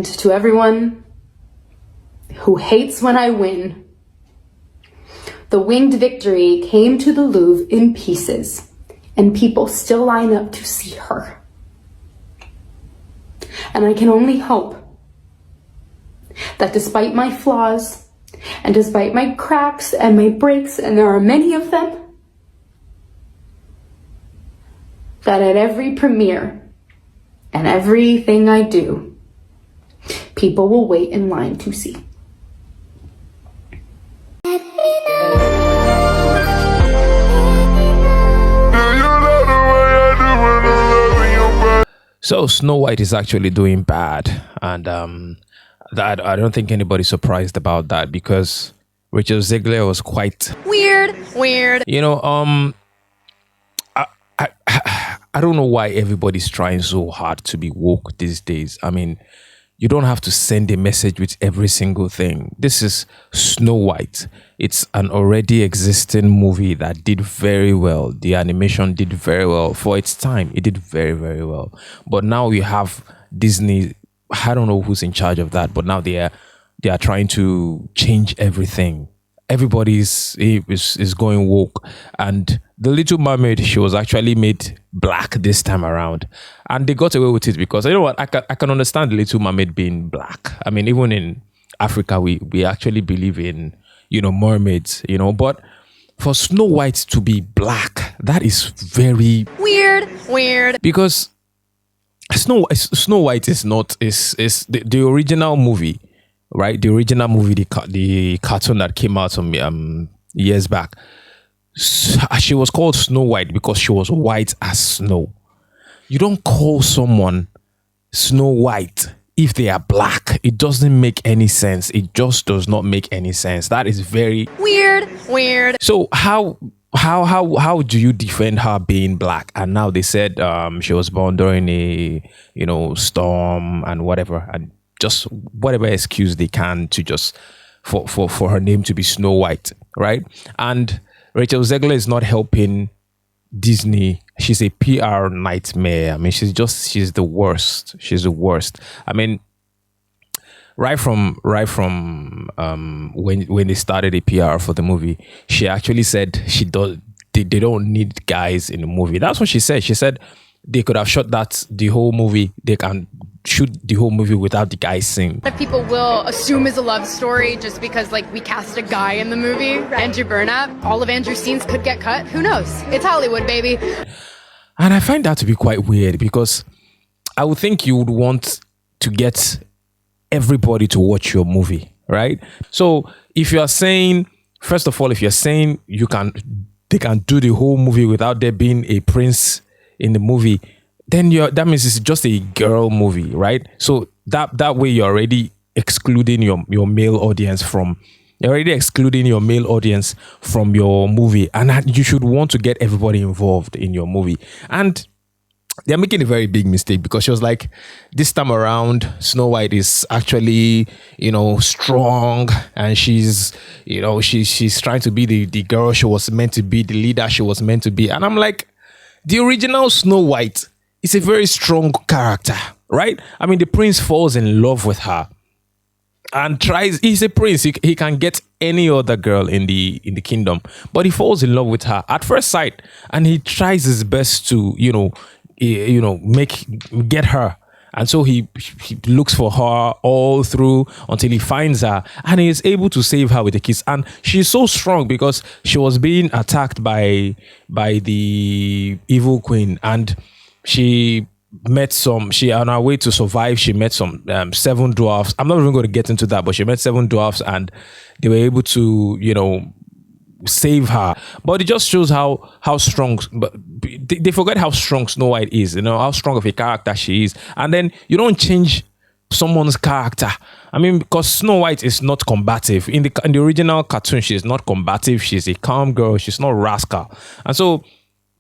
And to everyone who hates when I win, the winged victory came to the Louvre in pieces, and people still line up to see her. And I can only hope that despite my flaws, and despite my cracks and my breaks, and there are many of them, that at every premiere and everything I do, people will wait in line to see. So Snow White is actually doing bad, and that I don't think anybody's surprised about that, because Rachel Zegler was quite weird. You know, I don't know why everybody's trying so hard to be woke these days. I mean, you don't have to send a message with every single thing. This is Snow White. It's an already existing movie that did very well. The animation did very well for its time. It did very, very well. But now you have Disney. I don't know who's in charge of that, but now they are trying to change everything. Everybody is going woke, and the Little Mermaid, she was actually made black this time around, and they got away with it because, you know what, I can understand the Little Mermaid being black. I mean, even in Africa, we actually believe in, you know, mermaids, you know, but for Snow White to be black, that is very weird. Because Snow White is not the original movie. Right, the original movie, the cartoon that came out some years back, she was called Snow White because she was white as snow. You don't call someone Snow White if they are black. It doesn't make any sense. It just does not make any sense. That is very weird. So how do you defend her being black? And now they said she was born during a, you know, storm and whatever, and just whatever excuse they can to just for her name to be Snow White, right? And Rachel Zegler is not helping Disney. She's a PR nightmare. I mean, she's the worst. She's the worst. I mean, right from when they started a PR for the movie, she actually said they don't need guys in the movie. That's what she said. She said they could have shot the whole movie. They can shoot the whole movie without the guy sing. That people will assume is a love story just because, like, we cast a guy in the movie, Andrew Burnap. All of Andrew's scenes could get cut. Who knows? It's Hollywood, baby. And I find that to be quite weird, because I would think you would want to get everybody to watch your movie, right? So if you are saying, first of all, if you're saying they can do the whole movie without there being a prince in the movie, then that means it's just a girl movie, right? So that way you're already excluding your male audience from your movie, and you should want to get everybody involved in your movie. And they're making a very big mistake, because she was like, this time around, Snow White is actually, you know, strong, and she's, you know, she's trying to be the girl she was meant to be, the leader she was meant to be. And I'm like, the original Snow White is a very strong character, right? I mean, the prince falls in love with her and he's a prince. He can get any other girl in the kingdom, but he falls in love with her at first sight, and he tries his best to, get her. And so he looks for her all through until he finds her, and he is able to save her with a kiss. And she's so strong because she was being attacked by the evil queen, and she on her way to survive, she met some 7 dwarfs. I'm not even going to get into that, but she met 7 dwarfs, and they were able to, save her. But it just shows how strong, but they forget how strong Snow White is, how strong of a character she is. And then you don't change someone's character. I mean, because Snow White is not combative. In the original cartoon, she is not combative. She's a calm girl. She's not rascal. And so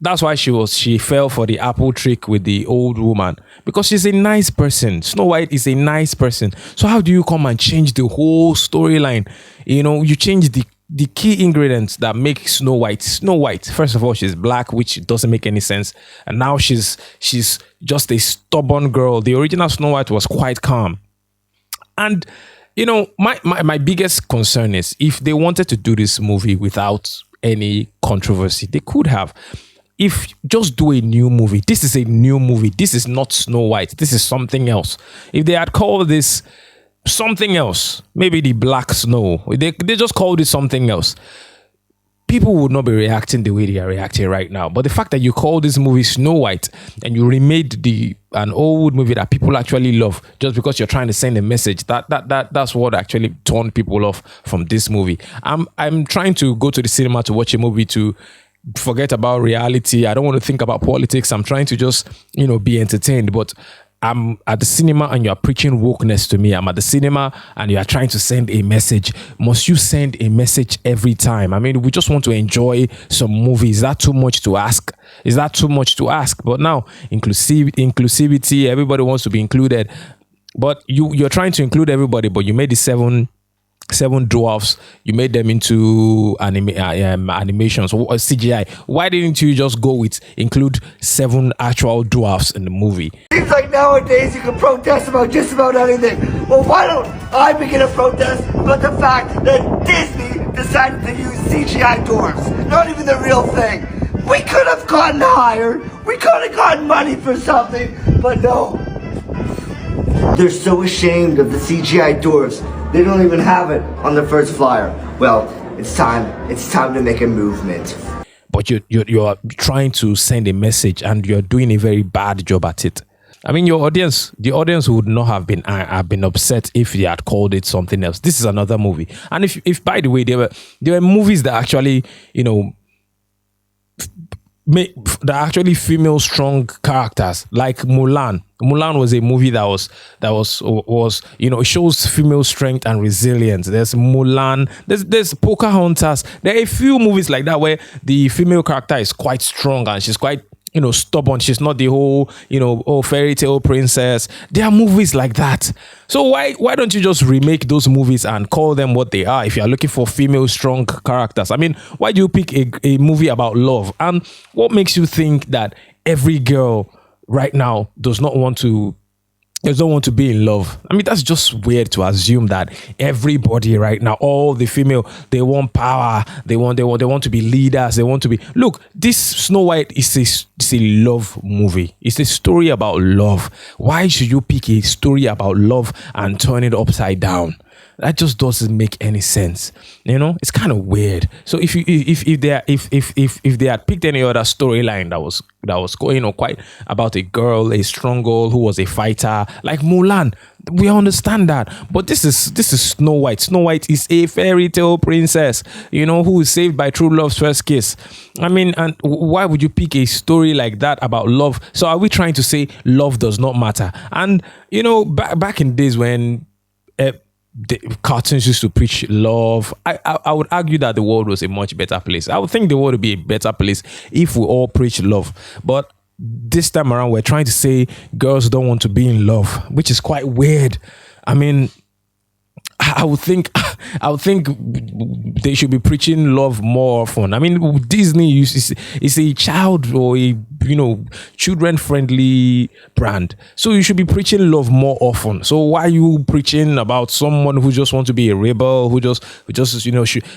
that's why she fell for the apple trick with the old woman, because she's a nice person. Snow White is a nice person. So how do you come and change the whole storyline? You change the key ingredients that make Snow White. First of all, she's black, which doesn't make any sense. And now she's just a stubborn girl. The original Snow White was quite calm. And my biggest concern is if they wanted to do this movie without any controversy, they could have. If just do a new movie. This is a new movie. This is not Snow White. This is something else. If they had called this something else, maybe the Black Snow, they just called it something else, people would not be reacting the way they are reacting right now. But the fact that you call this movie Snow White and you remade an old movie that people actually love just because you're trying to send a message, that's what actually turned people off from this movie. I'm trying to go to the cinema to watch a movie to forget about reality. I don't want to think about politics. I'm trying to just be entertained. But I'm at the cinema and you're preaching wokeness to me. I'm at the cinema and you are trying to send a message. Must you send a message every time? I mean, we just want to enjoy some movies. Is that too much to ask? Is that too much to ask? But now, inclusivity, everybody wants to be included. But you're trying to include everybody, but you made the seven dwarfs, you made them into animations or CGI. Why didn't you just go with include 7 actual dwarfs in the movie? Seems like nowadays you can protest about just about anything. Well, why don't I begin a protest about the fact that Disney decided to use CGI dwarfs? Not even the real thing. We could have gotten hired. We could have gotten money for something, but no. They're so ashamed of the CGI dwarfs. They don't even have it on the first flyer. Well, it's time to make a movement. But you're trying to send a message and you're doing a very bad job at it. I mean, the audience would not have been upset if they had called it something else. This is another movie. And if by the way, there were movies that actually, they're actually female strong characters, like Mulan. Mulan was a movie that was it shows female strength and resilience. There's Mulan, there's Pocahontas. There are a few movies like that where the female character is quite strong and she's quite stubborn. She's not the whole fairy tale princess. There are movies like that. So why don't you just remake those movies and call them what they are if you are looking for female strong characters? I mean, why do you pick a movie about love? And what makes you think that every girl right now does not want to be in love? I mean, that's just weird to assume that everybody right now, all the female, they want power, they want to be leaders, they want to be. Look, this Snow White is a love movie. It's a story about love. Why should you pick a story about love and turn it upside down? That just doesn't make any sense. It's kind of weird. So if they had picked any other storyline that was going on quite about a strong girl who was a fighter, like Mulan, we understand that. But this is Snow White. Snow White is a fairy tale princess, who is saved by true love's first kiss. I mean, and why would you pick a story like that about love? So are we trying to say love does not matter? And back in days when the cartoons used to preach love, I would argue that the world was a much better place. I would think the world would be a better place if we all preach love. But this time around, we're trying to say girls don't want to be in love, which is quite weird. I mean, I would think they should be preaching love more often. I mean, Disney is a child or a children friendly brand, so you should be preaching love more often. So why are you preaching about someone who just wants to be a rebel, who just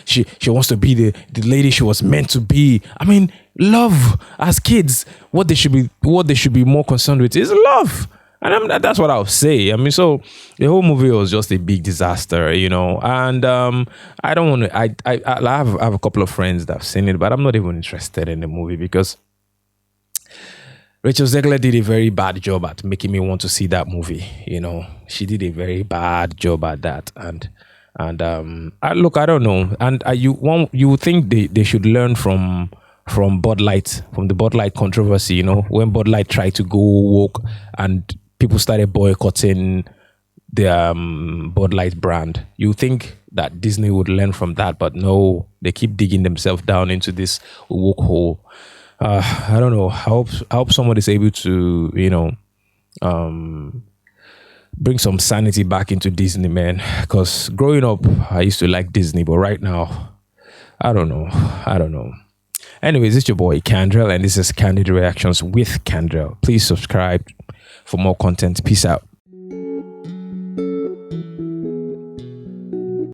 she wants to be the lady she was meant to be? I mean, love as kids, what they should be more concerned with is love. And that's what I'll say. I mean, so the whole movie was just a big disaster, And I don't want to. I have a couple of friends that have seen it, but I'm not even interested in the movie because Rachel Zegler did a very bad job at making me want to see that movie. She did a very bad job at that, and I don't know. And you would think they should learn from Bud Light, from the Bud Light controversy. When Bud Light tried to go woke and people started boycotting the Bud Light brand. You think that Disney would learn from that, but no, they keep digging themselves down into this woke hole. I don't know. I hope someone is able to, bring some sanity back into Disney, man. Because growing up, I used to like Disney, but right now, I don't know. Anyways, it's your boy Candrel, and this is Candid Reactions with Candrel. Please subscribe for more content. Peace out.